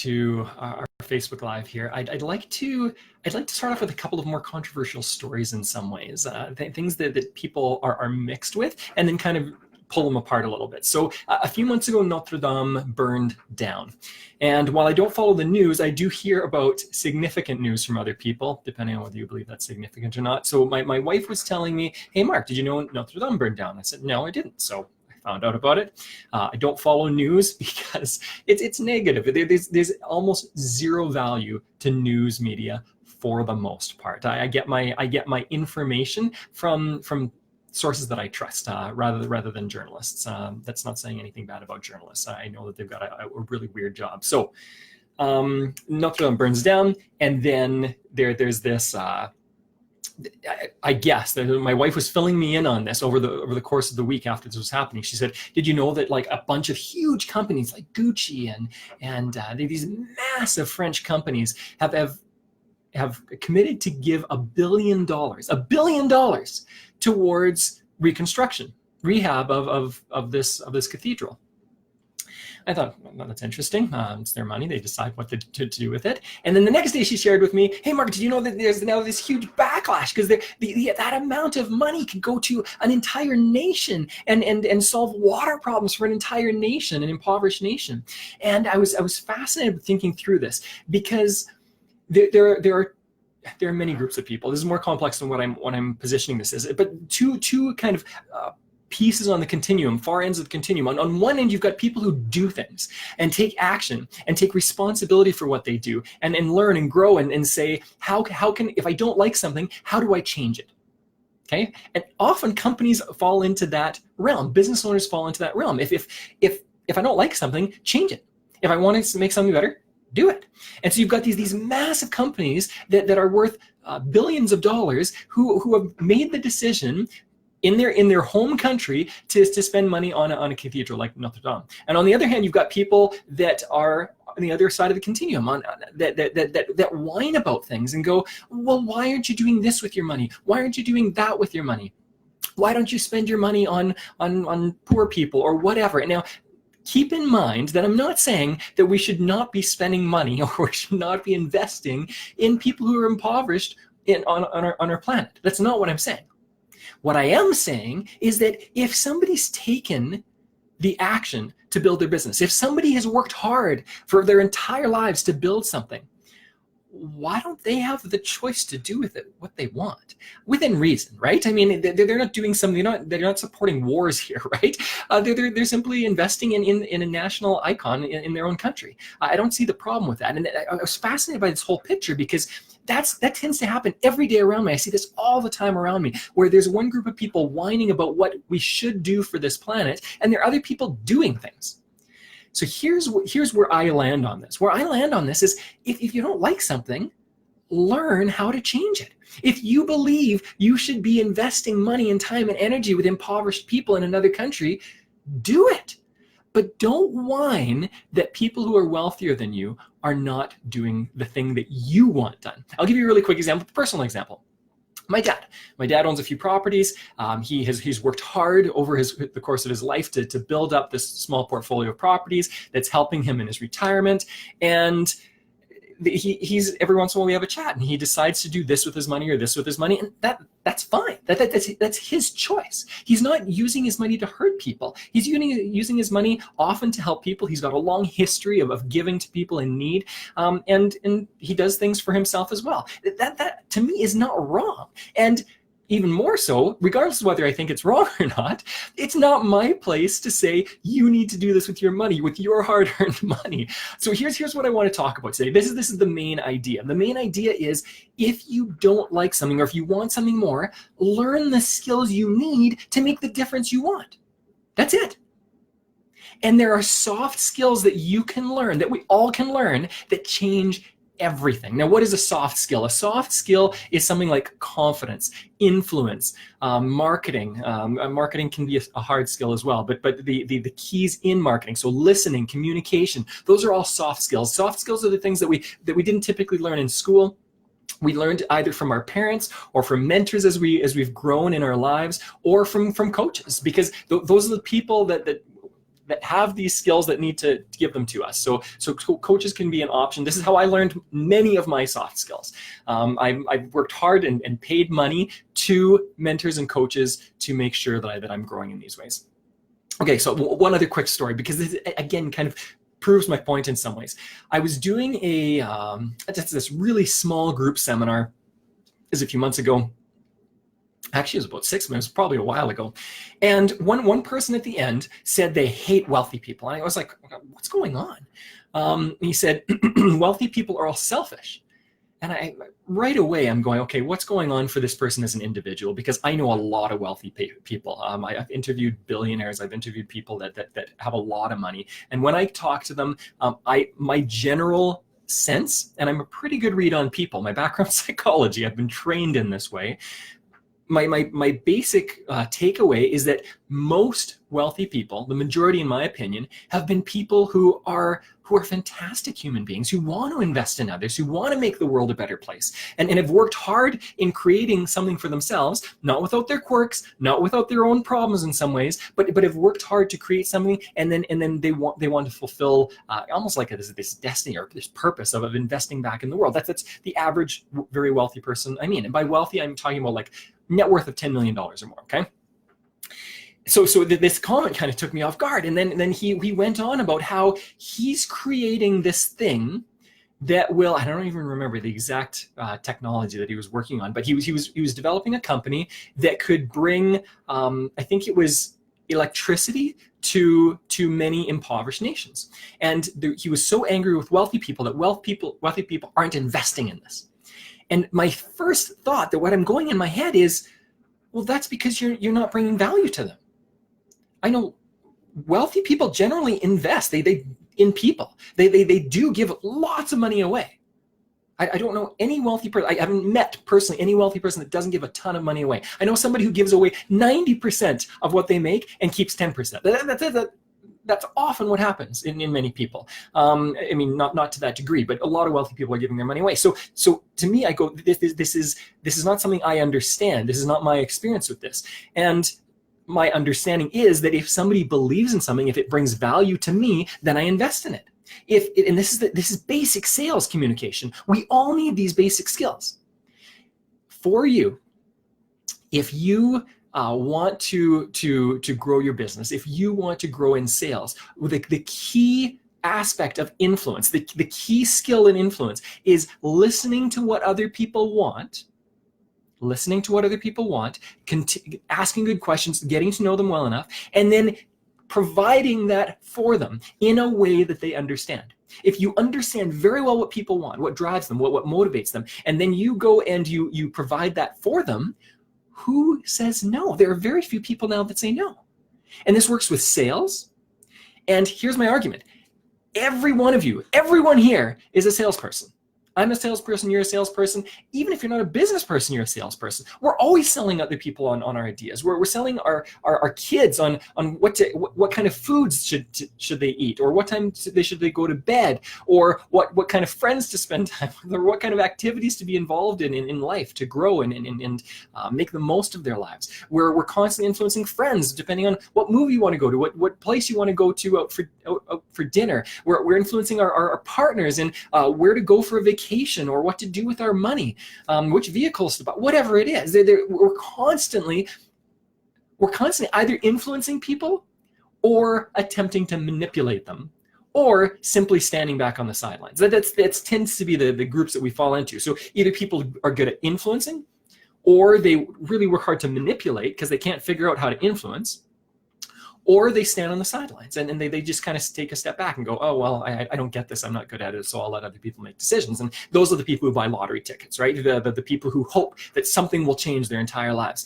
to our Facebook Live here, I'd like to start off with a couple of more controversial stories in some ways, things that people are mixed with, and then kind of pull them apart a little bit. So a few months ago, Notre Dame burned down. And while I don't follow the news, I do hear about significant news from other people, depending on whether you believe that's significant or not. So my wife was telling me, hey, Mark, did you know Notre Dame burned down? I said, no, I didn't. So I found out about it. I don't follow news because it's negative. There's almost zero value to news media for the most part. I get my information from sources that I trust, rather than journalists. That's not saying anything bad about journalists. I know that they've got a really weird job. So Notre Dame burns down, and then there's this. I guess that my wife was filling me in on this over the course of the week after this was happening. She said, "Did you know that like a bunch of huge companies like Gucci and these massive French companies have committed to give $1 billion towards reconstruction, rehab of this cathedral?" I thought, well, that's interesting. It's their money. They decide what to do with it. And then the next day she shared with me, hey, Mark, did you know that there's now this huge backlash because that amount of money could go to an entire nation and solve water problems for an entire nation, an impoverished nation. And I was fascinated with thinking through this because there are many groups of people. This is more complex than what I'm positioning this as. But two kind of pieces on the continuum, far ends of the continuum. On one end, you've got people who do things and take action and take responsibility for what they do and learn and grow and say, how can, if I don't like something, how do I change it? Okay, and often companies fall into that realm. Business owners fall into that realm. If I don't like something, change it. If I want to make something better, do it. And so you've got these massive companies that are worth billions of dollars who have made the decision in their home country to spend money on a cathedral like Notre Dame. And on the other hand, you've got people that are on the other side of the continuum that whine about things and go, well, why aren't you doing this with your money? Why aren't you doing that with your money? Why don't you spend your money on poor people or whatever? And now, keep in mind that I'm not saying that we should not be spending money or we should not be investing in people who are impoverished on our planet. That's not what I'm saying. What I am saying is that if somebody's taken the action to build their business, if somebody has worked hard for their entire lives to build something, why don't they have the choice to do with it what they want within reason, right? I mean, they're not doing something. They're not supporting wars here, right? They're simply investing in a national icon in their own country. I don't see the problem with that. And I was fascinated by this whole picture because that tends to happen every day around me. I see this all the time around me, where there's one group of people whining about what we should do for this planet, and there are other people doing things. So here's where I land on this. Where I land on this is if you don't like something, learn how to change it. If you believe you should be investing money and time and energy with impoverished people in another country, do it. But don't whine that people who are wealthier than you are not doing the thing that you want done. I'll give you a really quick example, personal example. My dad owns a few properties. He's worked hard over the course of his life to build up this small portfolio of properties that's helping him in his retirement. And he's every once in a while we have a chat, and he decides to do this with his money or this with his money, and that's fine. That's his choice. He's not using his money to hurt people. He's using his money often to help people. He's got a long history of giving to people in need, and he does things for himself as well. That to me is not wrong. And even more so, regardless of whether I think it's wrong or not, it's not my place to say, you need to do this with your money, with your hard-earned money. So here's what I want to talk about today. This is the main idea. The main idea is if you don't like something or if you want something more, learn the skills you need to make the difference you want. That's it. And there are soft skills that you can learn, that we all can learn, that change everything. Now, what is a soft skill? A soft skill is something like confidence, influence, marketing. Marketing can be a hard skill as well, but the keys in marketing, so listening, communication, those are all soft skills. Soft skills are the things that we didn't typically learn in school. We learned either from our parents or from mentors as we've grown in our lives, or from coaches, because those are the people that that have these skills that need to give them to us. So coaches can be an option. This is how I learned many of my soft skills. I've worked hard and paid money to mentors and coaches to make sure that I'm growing in these ways. Okay, so one other quick story, because this, again, kind of proves my point in some ways. I was doing this really small group seminar. It was a few months ago. Actually, it was about 6 months, probably a while ago. And one person at the end said they hate wealthy people. And I was like, what's going on? He said, wealthy people are all selfish. And right away, I'm going, okay, what's going on for this person as an individual? Because I know a lot of wealthy people. I've interviewed billionaires. I've interviewed people that have a lot of money. And when I talk to them, my general sense, and I'm a pretty good read on people. My background's psychology. I've been trained in this way. My basic takeaway is that most wealthy people, the majority in my opinion, have been people who are fantastic human beings, who want to invest in others, who want to make the world a better place, and have worked hard in creating something for themselves, not without their quirks, not without their own problems in some ways, but have worked hard to create something, and then they want to fulfill almost like this destiny or this purpose of investing back in the world. That's the average very wealthy person. I mean, and by wealthy, I'm talking about like net worth of $10 million or more, okay? So this comment kind of took me off guard. And then he went on about how he's creating this thing that will, I don't even remember the exact technology that he was working on, but he was developing a company that could bring, I think it was electricity to many impoverished nations. And he was so angry with wealthy people that wealthy people aren't investing in this. And my first thought, that what I'm going in my head is, well, that's because you're not bringing value to them. I know wealthy people generally invest. They in people. They do give lots of money away. I don't know any wealthy person. I haven't met personally any wealthy person that doesn't give a ton of money away. I know somebody who gives away 90% of what they make and keeps 10%. That's often what happens in many people. I mean, not to that degree, but a lot of wealthy people are giving their money away. So to me, I go, this is not something I understand. This is not my experience with this. And my understanding is that if somebody believes in something, if it brings value to me, then I invest in it. And this is basic sales communication. We all need these basic skills. For you, if you want to grow your business, if you want to grow in sales, the key aspect of influence, the key skill in influence is listening to what other people want, asking good questions, getting to know them well enough, and then providing that for them in a way that they understand. If you understand very well what people want, what drives them, what motivates them, and then you go and you provide that for them, who says no? There are very few people now that say no. And this works with sales. And here's my argument. Every one of you, everyone here is a salesperson. I'm a salesperson, you're a salesperson. Even if you're not a business person, you're a salesperson. We're always selling other people on our ideas. We're selling our kids on what kind of foods should they eat, or what time should they go to bed, or what kind of friends to spend time with, or what kind of activities to be involved in life to grow and make the most of their lives. We're constantly influencing friends depending on what movie you want to go to, what place you want to go to out for dinner. We're influencing our partners in where to go for a vacation, or what to do with our money, which vehicles to buy, whatever it is. We're constantly either influencing people or attempting to manipulate them, or simply standing back on the sidelines. That tends to be the groups that we fall into. So either people are good at influencing, or they really work hard to manipulate because they can't figure out how to influence, or they stand on the sidelines and they just kind of take a step back and go, oh, well, I don't get this. I'm not good at it, so I'll let other people make decisions. And those are the people who buy lottery tickets, right? The people who hope that something will change their entire lives.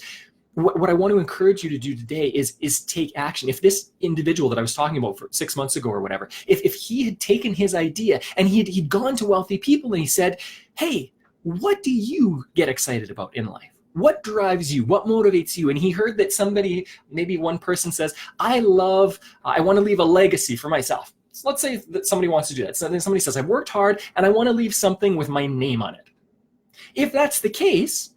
What I want to encourage you to do today is take action. If this individual that I was talking about for 6 months ago or whatever, if he had taken his idea and he'd gone to wealthy people and he said, hey, what do you get excited about in life? What drives you? What motivates you? And he heard that somebody, maybe one person says, I want to leave a legacy for myself. So let's say that somebody wants to do that. So then somebody says, I've worked hard and I want to leave something with my name on it. If that's the case,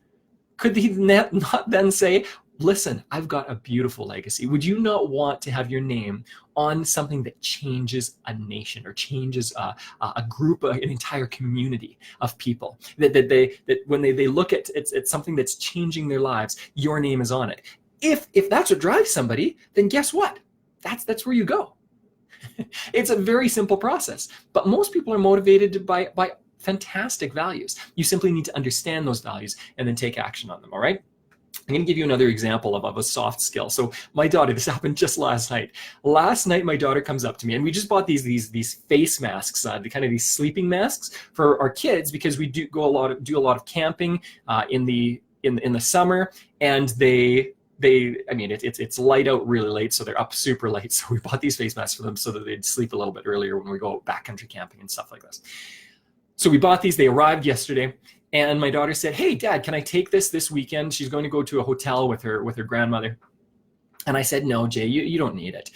could he not then say, listen, I've got a beautiful legacy. Would you not want to have your name on something that changes a nation or changes a group, an entire community of people? That when they look at it's something that's changing their lives, your name is on it. If that's what drives somebody, then guess what? That's where you go. It's a very simple process, but most people are motivated by fantastic values. You simply need to understand those values and then take action on them. All right. I'm going to give you another example of a soft skill. So my daughter, this happened just last night. Last night, my daughter comes up to me, and we just bought these face masks, the kind of these sleeping masks for our kids, because we do a lot of camping in the summer, and I mean, it's light out really late, so they're up super late. So we bought these face masks for them so that they'd sleep a little bit earlier when we go backcountry camping and stuff like this. So we bought these. They arrived yesterday. And my daughter said, "Hey, Dad, can I take this weekend?" She's going to go to a hotel with her grandmother. And I said, "No, Jay, you don't need it."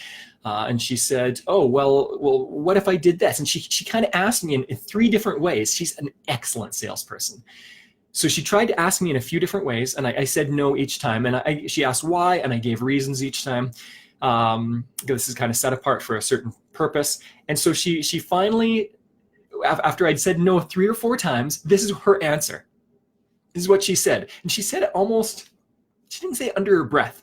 And she said, "Oh, well, what if I did this?" And she kind of asked me in 3 different ways. She's an excellent salesperson. So she tried to ask me in a few different ways, and I said no each time. And she asked why, and I gave reasons each time. This is kind of set apart for a certain purpose. And so she finally, after I'd said no 3 or 4 times, this is her answer. This is what she said. And she said it almost, she didn't say it under her breath,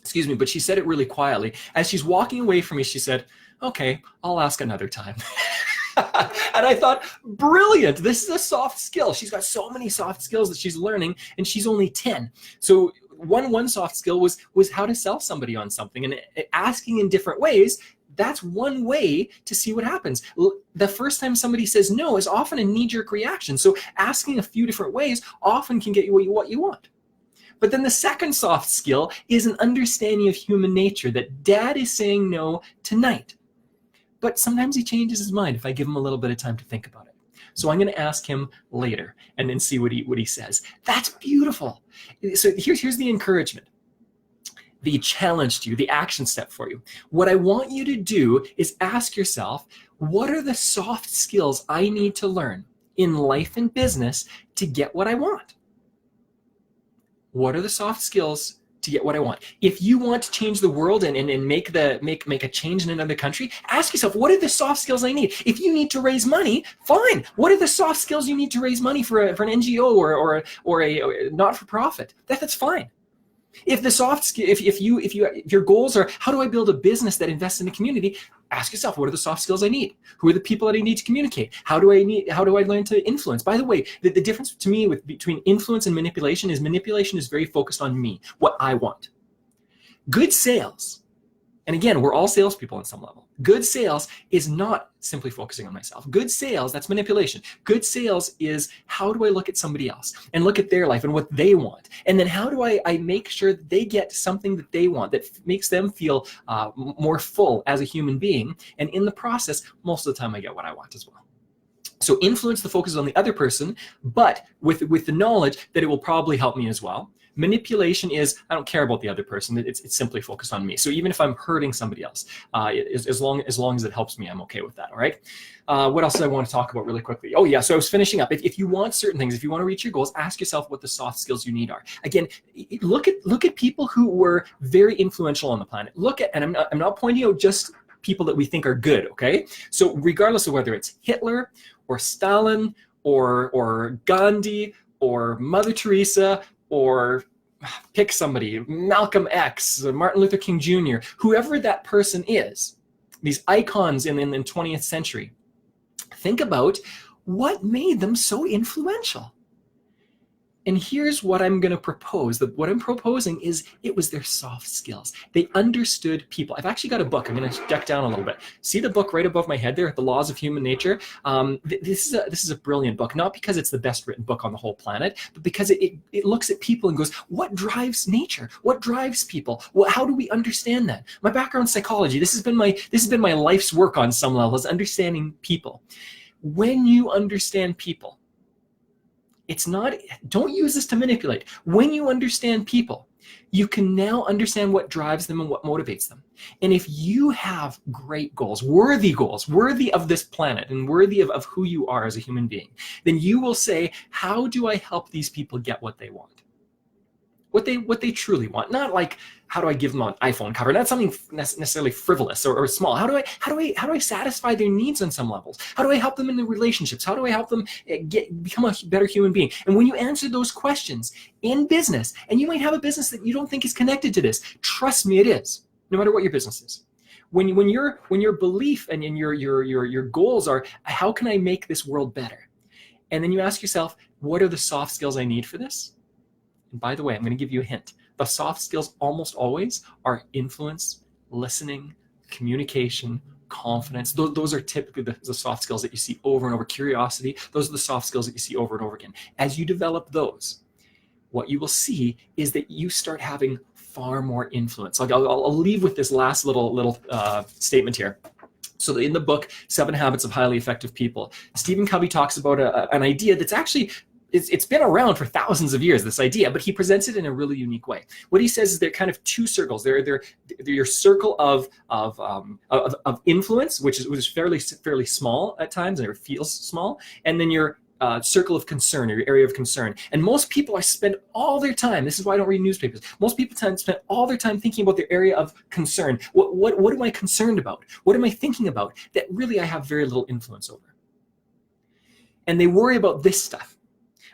excuse me, but she said it really quietly. As she's walking away from me, she said, "Okay, I'll ask another time." And I thought, brilliant. This is a soft skill. She's got so many soft skills that she's learning, and she's only 10. So one soft skill was how to sell somebody on something, and asking in different ways. That's one way to see what happens. The first time somebody says no is often a knee-jerk reaction. So asking a few different ways often can get you what you want. But then the second soft skill is an understanding of human nature, that Dad is saying no tonight. But sometimes he changes his mind if I give him a little bit of time to think about it. So I'm going to ask him later and then see what he says. That's beautiful. So here's the encouragement. The challenge to you, the action step for you. What I want you to do is ask yourself, what are the soft skills I need to learn in life and business to get what I want? What are the soft skills to get what I want? If you want to change the world and make a change in another country, ask yourself, what are the soft skills I need? If you need to raise money, fine. What are the soft skills you need to raise money for an NGO or a not-for-profit? That's fine. If the soft skill, if your goals are, how do I build a business that invests in the community? Ask yourself, what are the soft skills I need? Who are the people that I need to communicate? How do I learn to influence? By the way, the difference to me between influence and manipulation is very focused on me, what I want. Good sales, and again, we're all salespeople on some level. Good sales is not simply focusing on myself. Good sales, that's manipulation. Good sales is, how do I look at somebody else and look at their life and what they want? And then how do I make sure that they get something that they want, that makes them feel more full as a human being? And in the process, most of the time I get what I want as well. So influence, the focus is on the other person, but with the knowledge that it will probably help me as well. Manipulation is, I don't care about the other person. It's simply focused on me. So even if I'm hurting somebody else, as long as it helps me, I'm okay with that. All right. What else do I want to talk about really quickly? Oh yeah. So I was finishing up. If you want certain things, if you want to reach your goals, ask yourself what the soft skills you need are. Again, look at people who were very influential on the planet. And I'm not pointing out just people that we think are good. Okay. So regardless of whether it's Hitler or Stalin or Gandhi or Mother Teresa, or pick somebody, Malcolm X, Martin Luther King Jr., whoever that person is, these icons in the 20th century, think about what made them so influential. And here's what I'm going to propose. What I'm proposing is it was their soft skills. They understood people. I've actually got a book. I'm going to duck down a little bit. See the book right above my head there, The Laws of Human Nature? This is a brilliant book, not because it's the best written book on the whole planet, but because it looks at people and goes, what drives nature? What drives people? Well, how do we understand that? My background's psychology. This has been my life's work on some levels, understanding people. When you understand people, don't use this to manipulate. When you understand people, you can now understand what drives them and what motivates them. And if you have great goals, worthy of this planet and worthy of who you are as a human being, then you will say, how do I help these people get what they want? what they truly want. Not like, how do I give them an iPhone cover? Not something necessarily frivolous or small. How do I satisfy their needs on some levels? How do I help them in their relationships? How do I help them become a better human being? And when you answer those questions in business, and you might have a business that you don't think is connected to this, trust me, it is. No matter what your business is. When your belief and your goals are, how can I make this world better? And then you ask yourself, what are the soft skills I need for this? And by the way, I'm going to give you a hint. The soft skills almost always are influence, listening, communication, confidence. Those are typically the soft skills that you see over and over. Curiosity, those are the soft skills that you see over and over again. As you develop those, what you will see is that you start having far more influence. I'll leave with this last little statement here. So in the book, 7 Habits of Highly Effective People, Stephen Covey talks about an idea that's actually, it's been around for thousands of years, this idea, but he presents it in a really unique way. What he says is they're kind of 2 circles. They're your circle of influence, which is fairly small at times, and it feels small, and then your circle of concern, or your area of concern. And most people spend all their time, this is why I don't read newspapers, most people spend all their time thinking about their area of concern. What am I concerned about? What am I thinking about that really I have very little influence over? And they worry about this stuff.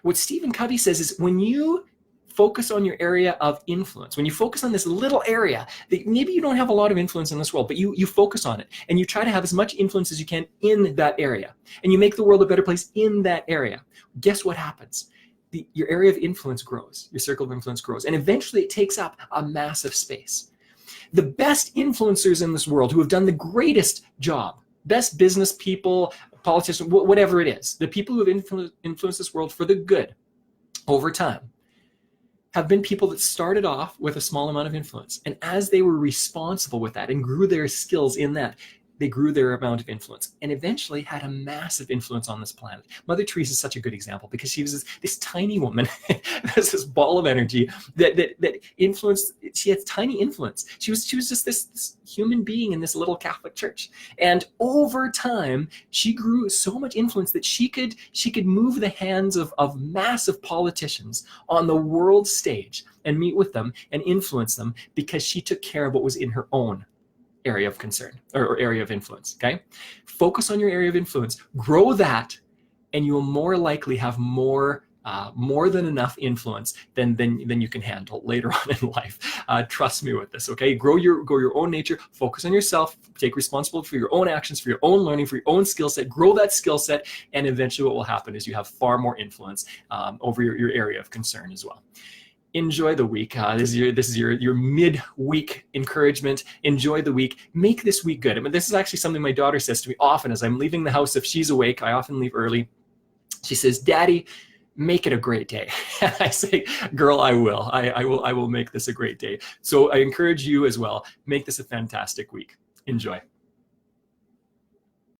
What Stephen Covey says is, when you focus on your area of influence, when you focus on this little area that maybe you don't have a lot of influence in this world, but you focus on it, and you try to have as much influence as you can in that area, and you make the world a better place in that area, guess what happens? Your area of influence grows, your circle of influence grows, and eventually it takes up a massive space. The best influencers in this world, who have done the greatest job, best business people, politicians, whatever it is, the people who have influenced this world for the good over time, have been people that started off with a small amount of influence. And as they were responsible with that and grew their skills in that, they grew their amount of influence and eventually had a massive influence on this planet. Mother Teresa is such a good example, because she was this tiny woman, this ball of energy that influenced. She had tiny influence. She was just this human being in this little Catholic church. And over time, she grew so much influence that she could move the hands of massive politicians on the world stage and meet with them and influence them, because she took care of what was in her own area of concern or area of influence. Okay, focus on your area of influence, grow that, and you will more likely have more than enough influence than you can handle later on in life. Trust me with this. Okay, grow your own nature, focus on yourself, take responsibility for your own actions, for your own learning, for your own skill set, grow that skill set, and eventually what will happen is you have far more influence over your area of concern as well. Enjoy the week. This is your mid-week encouragement. Enjoy the week. Make this week good. I mean, this is actually something my daughter says to me often as I'm leaving the house. If she's awake, I often leave early. She says, "Daddy, make it a great day." And I say, "Girl, I will. I will make this a great day." So I encourage you as well. Make this a fantastic week. Enjoy.